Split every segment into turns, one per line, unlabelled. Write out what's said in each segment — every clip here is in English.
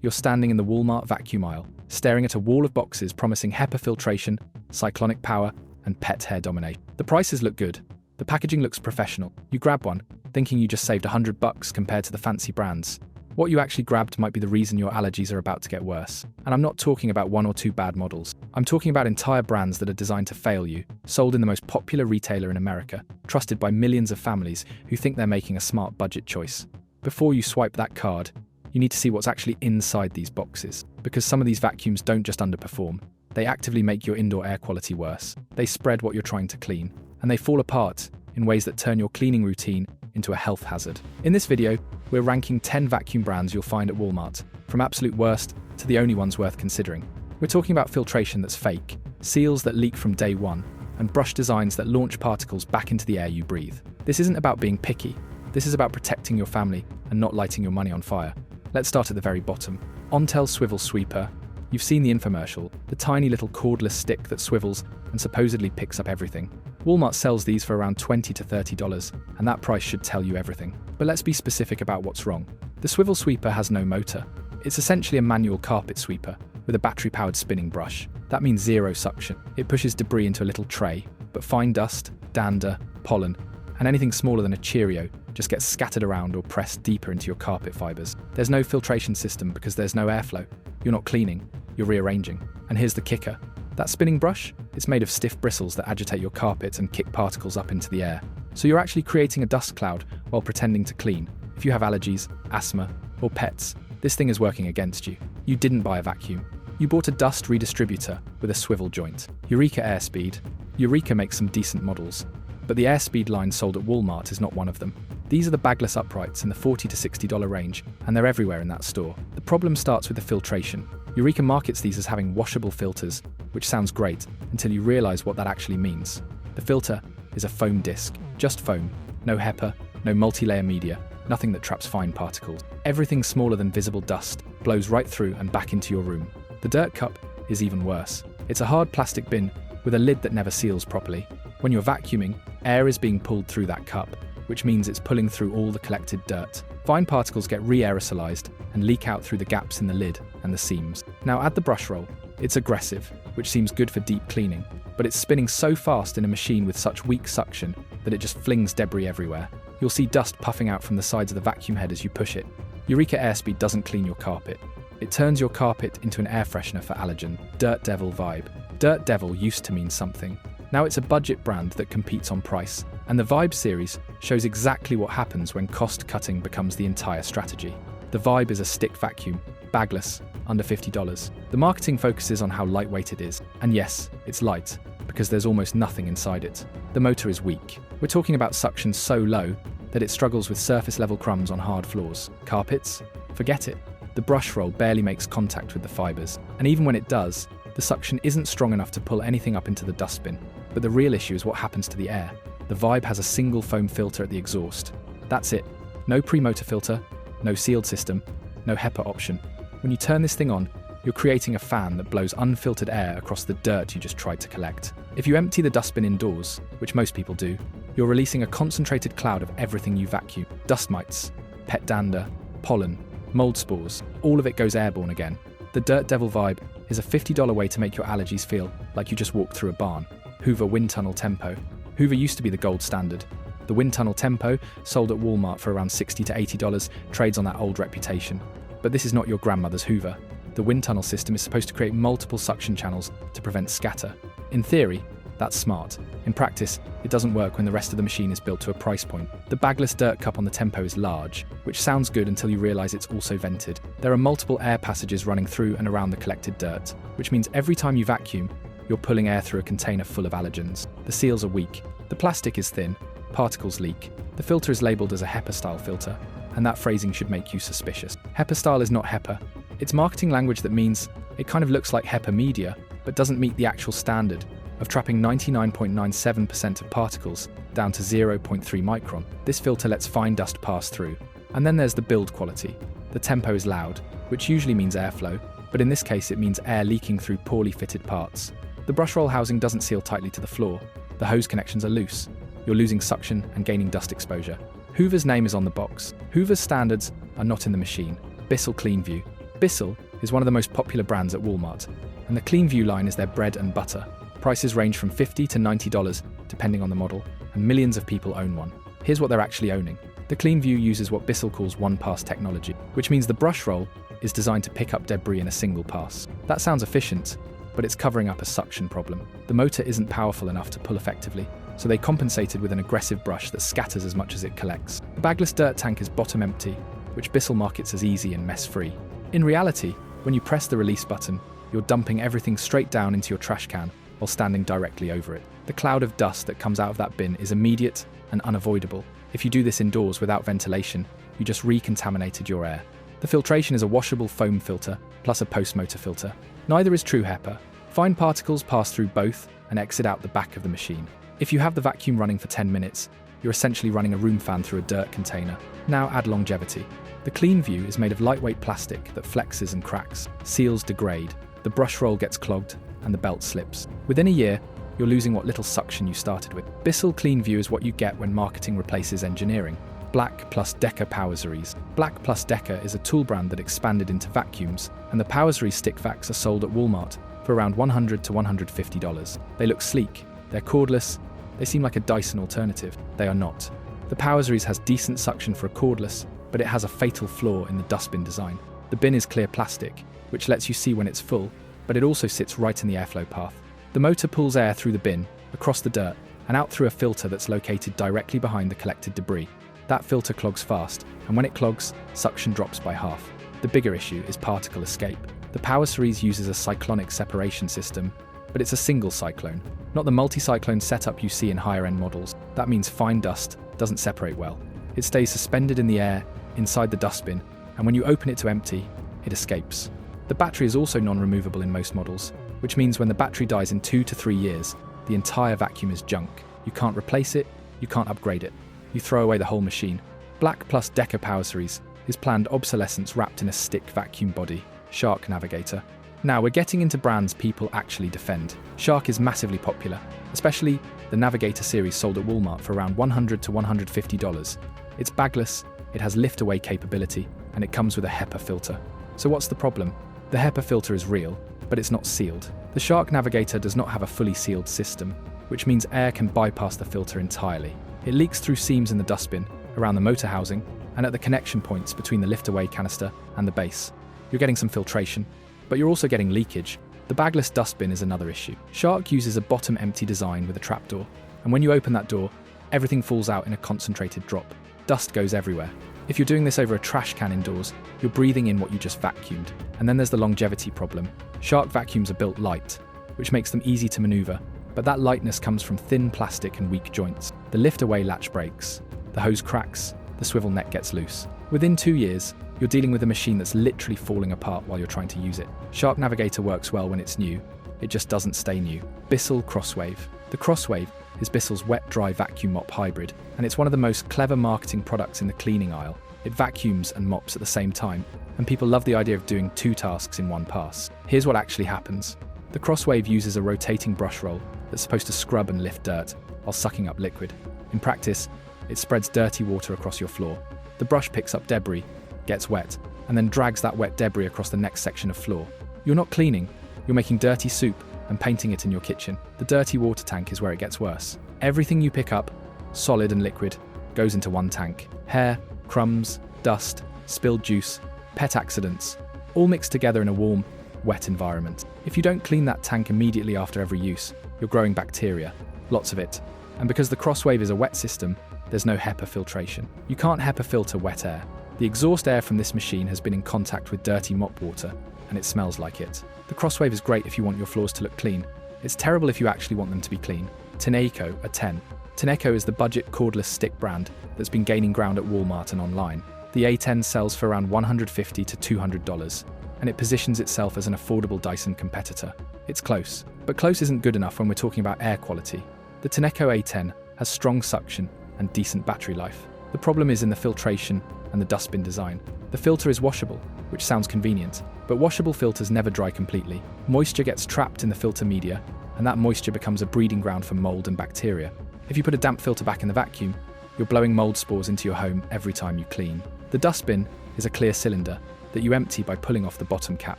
you're standing in the Walmart vacuum aisle, staring at a wall of boxes promising HEPA filtration, cyclonic power, and pet hair domination. The prices look good. The packaging looks professional. You grab one, thinking you just saved $100 compared to the fancy brands. What you actually grabbed might be the reason your allergies are about to get worse. And I'm not talking about one or two bad models. I'm talking about entire brands that are designed to fail you, sold in the most popular retailer in America, trusted by millions of families who think they're making a smart budget choice. Before you swipe that card, you need to see what's actually inside these boxes. Because some of these vacuums don't just underperform, they actively make your indoor air quality worse. They spread what you're trying to clean, and they fall apart in ways that turn your cleaning routine into a health hazard. In this video, we're ranking 10 vacuum brands you'll find at Walmart, from absolute worst to the only ones worth considering. We're talking about filtration that's fake, seals that leak from day one, and brush designs that launch particles back into the air you breathe. This isn't about being picky. This is about protecting your family and not lighting your money on fire. Let's start at the very bottom. Ontel Swivel Sweeper. You've seen the infomercial, the tiny little cordless stick that swivels and supposedly picks up everything. Walmart sells these for around $20 to $30, and that price should tell you everything. But let's be specific about what's wrong. The swivel sweeper has no motor. It's essentially a manual carpet sweeper with a battery-powered spinning brush. That means zero suction. It pushes debris into a little tray, but fine dust, dander, pollen, and anything smaller than a Cheerio just gets scattered around or pressed deeper into your carpet fibers. There's no filtration system because there's no airflow. You're not cleaning, you're rearranging. And here's the kicker. That spinning brush is made of stiff bristles that agitate your carpet and kick particles up into the air. So you're actually creating a dust cloud while pretending to clean. If you have allergies, asthma, or pets, this thing is working against you. You didn't buy a vacuum. You bought a dust redistributor with a swivel joint. Eureka Airspeed. Eureka makes some decent models, but the Airspeed line sold at Walmart is not one of them. These are the bagless uprights in the $40 to $60 range, and they're everywhere in that store. The problem starts with the filtration. Eureka markets these as having washable filters, which sounds great until you realize what that actually means. The filter is a foam disc, just foam, no HEPA, no multi-layer media, nothing that traps fine particles. Everything smaller than visible dust blows right through and back into your room. The dirt cup is even worse. It's a hard plastic bin with a lid that never seals properly. When you're vacuuming, air is being pulled through that cup, which means it's pulling through all the collected dirt. Fine particles get re-aerosolized and leak out through the gaps in the lid and the seams. Now add the brush roll. It's aggressive, which seems good for deep cleaning, but it's spinning so fast in a machine with such weak suction that it just flings debris everywhere. You'll see dust puffing out from the sides of the vacuum head as you push it. Eureka Airspeed doesn't clean your carpet. It turns your carpet into an air freshener for allergen. Dirt Devil Vibe. Dirt Devil used to mean something. Now it's a budget brand that competes on price, and the Vibe series shows exactly what happens when cost-cutting becomes the entire strategy. The Vibe is a stick vacuum, bagless, under $50. The marketing focuses on how lightweight it is, and yes, it's light, because there's almost nothing inside it. The motor is weak. We're talking about suction so low that it struggles with surface-level crumbs on hard floors. Carpets? Forget it. The brush roll barely makes contact with the fibers, and even when it does, the suction isn't strong enough to pull anything up into the dustbin. But the real issue is what happens to the air. The Vibe has a single foam filter at the exhaust. That's it. No pre-motor filter, no sealed system, no HEPA option. When you turn this thing on, you're creating a fan that blows unfiltered air across the dirt you just tried to collect. If you empty the dustbin indoors, which most people do, you're releasing a concentrated cloud of everything you vacuum. Dust mites, pet dander, pollen, mold spores, all of it goes airborne again. The Dirt Devil Vibe is a $50 way to make your allergies feel like you just walked through a barn. Hoover Wind Tunnel Tempo. Hoover used to be the gold standard. The Wind Tunnel Tempo, sold at Walmart for around $60 to $80, trades on that old reputation. But this is not your grandmother's Hoover. The wind tunnel system is supposed to create multiple suction channels to prevent scatter. In theory, that's smart. In practice, it doesn't work when the rest of the machine is built to a price point. The bagless dirt cup on the Tempo is large, which sounds good until you realize it's also vented. There are multiple air passages running through and around the collected dirt, which means every time you vacuum, you're pulling air through a container full of allergens. The seals are weak. The plastic is thin. Particles leak. The filter is labeled as a HEPA-style filter, and that phrasing should make you suspicious. HEPA-style is not HEPA. It's marketing language that means it kind of looks like HEPA media, but doesn't meet the actual standard of trapping 99.97% of particles down to 0.3 micron. This filter lets fine dust pass through. And then there's the build quality. The Tempo is loud, which usually means airflow, but in this case it means air leaking through poorly fitted parts. The brush roll housing doesn't seal tightly to the floor. The hose connections are loose. You're losing suction and gaining dust exposure. Hoover's name is on the box. Hoover's standards are not in the machine. Bissell Clean View. Bissell is one of the most popular brands at Walmart, and the CleanView line is their bread and butter. Prices range from $50 to $90 depending on the model, and millions of people own one. Here's what they're actually owning. The CleanView uses what Bissell calls one-pass technology, which means the brush roll is designed to pick up debris in a single pass. That sounds efficient, but it's covering up a suction problem. The motor isn't powerful enough to pull effectively, so they compensated with an aggressive brush that scatters as much as it collects. The bagless dirt tank is bottom empty, which Bissell markets as easy and mess-free. In reality, when you press the release button, you're dumping everything straight down into your trash can while standing directly over it. The cloud of dust that comes out of that bin is immediate and unavoidable. If you do this indoors without ventilation, you just recontaminated your air. The filtration is a washable foam filter plus a post-motor filter. Neither is true HEPA. Fine particles pass through both and exit out the back of the machine. If you have the vacuum running for 10 minutes, you're essentially running a room fan through a dirt container. Now add longevity. The CleanView is made of lightweight plastic that flexes and cracks, seals degrade, the brush roll gets clogged, and the belt slips. Within a year, you're losing what little suction you started with. Bissell CleanView is what you get when marketing replaces engineering. Black plus Decker Power Series. Black plus Decker is a tool brand that expanded into vacuums, and the Power Series stick vacs are sold at Walmart for around $100 to $150. They look sleek, they're cordless, they seem like a Dyson alternative. They are not. The Power Series has decent suction for a cordless, but it has a fatal flaw in the dustbin design. The bin is clear plastic, which lets you see when it's full, but it also sits right in the airflow path. The motor pulls air through the bin, across the dirt, and out through a filter that's located directly behind the collected debris. That filter clogs fast, and when it clogs, suction drops by half. The bigger issue is particle escape. The Power Series uses a cyclonic separation system, but it's a single cyclone, not the multi-cyclone setup you see in higher-end models. That means fine dust doesn't separate well. It stays suspended in the air, inside the dustbin, and when you open it to empty, it escapes. The battery is also non-removable in most models, which means when the battery dies in 2 to 3 years, the entire vacuum is junk. You can't replace it, you can't upgrade it. You throw away the whole machine. Black plus Decker Power Series is planned obsolescence wrapped in a stick vacuum body, Shark Navigator. Now we're getting into brands people actually defend. Shark is massively popular, especially the Navigator series sold at Walmart for around $100 to $150. It's bagless, it has lift-away capability, and it comes with a HEPA filter. So what's the problem? The HEPA filter is real, but it's not sealed. The Shark Navigator does not have a fully sealed system, which means air can bypass the filter entirely. It leaks through seams in the dustbin, around the motor housing, and at the connection points between the lift-away canister and the base. You're getting some filtration, but you're also getting leakage. The bagless dustbin is another issue. Shark uses a bottom-empty design with a trapdoor, and when you open that door, everything falls out in a concentrated drop. Dust goes everywhere. If you're doing this over a trash can indoors, you're breathing in what you just vacuumed. And then there's the longevity problem. Shark vacuums are built light, which makes them easy to maneuver, but that lightness comes from thin plastic and weak joints. The lift-away latch breaks, the hose cracks, the swivel neck gets loose. Within 2 years, you're dealing with a machine that's literally falling apart while you're trying to use it. Shark Navigator works well when it's new, it just doesn't stay new. Bissell Crosswave. The Crosswave is Bissell's wet-dry vacuum mop hybrid, and it's one of the most clever marketing products in the cleaning aisle. It vacuums and mops at the same time, and people love the idea of doing 2 tasks in one pass. Here's what actually happens. The Crosswave uses a rotating brush roll that's supposed to scrub and lift dirt while sucking up liquid. In practice, it spreads dirty water across your floor. The brush picks up debris, gets wet, and then drags that wet debris across the next section of floor. You're not cleaning, you're making dirty soup and painting it in your kitchen. The dirty water tank is where it gets worse. Everything you pick up, solid and liquid, goes into one tank. Hair, crumbs, dust, spilled juice, pet accidents, all mixed together in a warm, wet environment. If you don't clean that tank immediately after every use, you're growing bacteria, lots of it. And because the Crosswave is a wet system, there's no HEPA filtration. You can't HEPA filter wet air. The exhaust air from this machine has been in contact with dirty mop water, and it smells like it. The Crosswave is great if you want your floors to look clean. It's terrible if you actually want them to be clean. Tineco, a 10. Tineco is the budget cordless stick brand that's been gaining ground at Walmart and online. The A10 sells for around $150 to $200, and it positions itself as an affordable Dyson competitor. It's close, but close isn't good enough when we're talking about air quality. The Tineco A10 has strong suction and decent battery life. The problem is in the filtration and the dustbin design. The filter is washable, which sounds convenient, but washable filters never dry completely. Moisture gets trapped in the filter media, and that moisture becomes a breeding ground for mold and bacteria. If you put a damp filter back in the vacuum, you're blowing mold spores into your home every time you clean. The dustbin is a clear cylinder, that you empty by pulling off the bottom cap.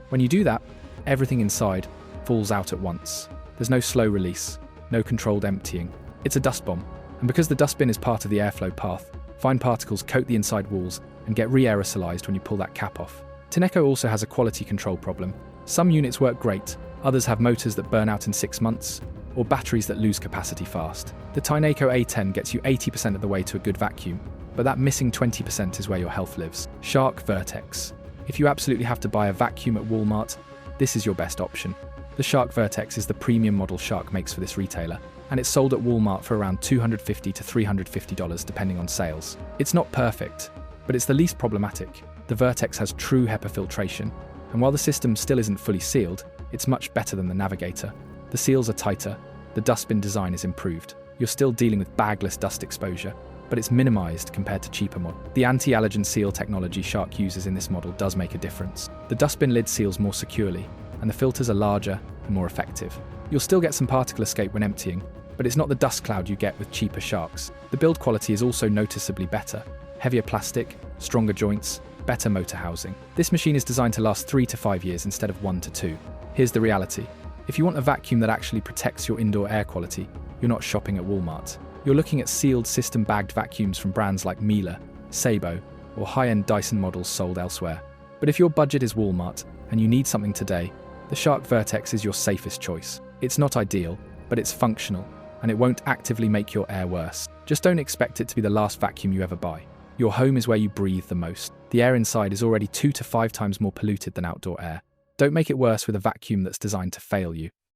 When you do that, everything inside falls out at once. There's no slow release, no controlled emptying. It's a dust bomb. And because the dustbin is part of the airflow path, fine particles coat the inside walls and get re-aerosolized when you pull that cap off. Tenneco also has a quality control problem. Some units work great, others have motors that burn out in 6 months, or batteries that lose capacity fast. The Tenneco A10 gets you 80% of the way to a good vacuum, but that missing 20% is where your health lives. Shark Vertex. If you absolutely have to buy a vacuum at Walmart, this is your best option. The Shark Vertex is the premium model Shark makes for this retailer, and it's sold at Walmart for around $250 to $350 depending on sales. It's not perfect, but it's the least problematic. The Vertex has true HEPA filtration, and while the system still isn't fully sealed, it's much better than the Navigator. The seals are tighter, the dustbin design is improved. You're still dealing with bagless dust exposure, but it's minimized compared to cheaper models. The anti-allergen seal technology Shark uses in this model does make a difference. The dustbin lid seals more securely, and the filters are larger and more effective. You'll still get some particle escape when emptying, but it's not the dust cloud you get with cheaper Sharks. The build quality is also noticeably better. Heavier plastic, stronger joints, better motor housing. This machine is designed to last 3 to 5 years instead of 1 to 2. Here's the reality. If you want a vacuum that actually protects your indoor air quality, you're not shopping at Walmart. You're looking at sealed system-bagged vacuums from brands like Miele, Sabo, or high-end Dyson models sold elsewhere. But if your budget is Walmart and you need something today, the Shark Vertex is your safest choice. It's not ideal, but it's functional, and it won't actively make your air worse. Just don't expect it to be the last vacuum you ever buy. Your home is where you breathe the most. The air inside is already 2 to 5 times more polluted than outdoor air. Don't make it worse with a vacuum that's designed to fail you.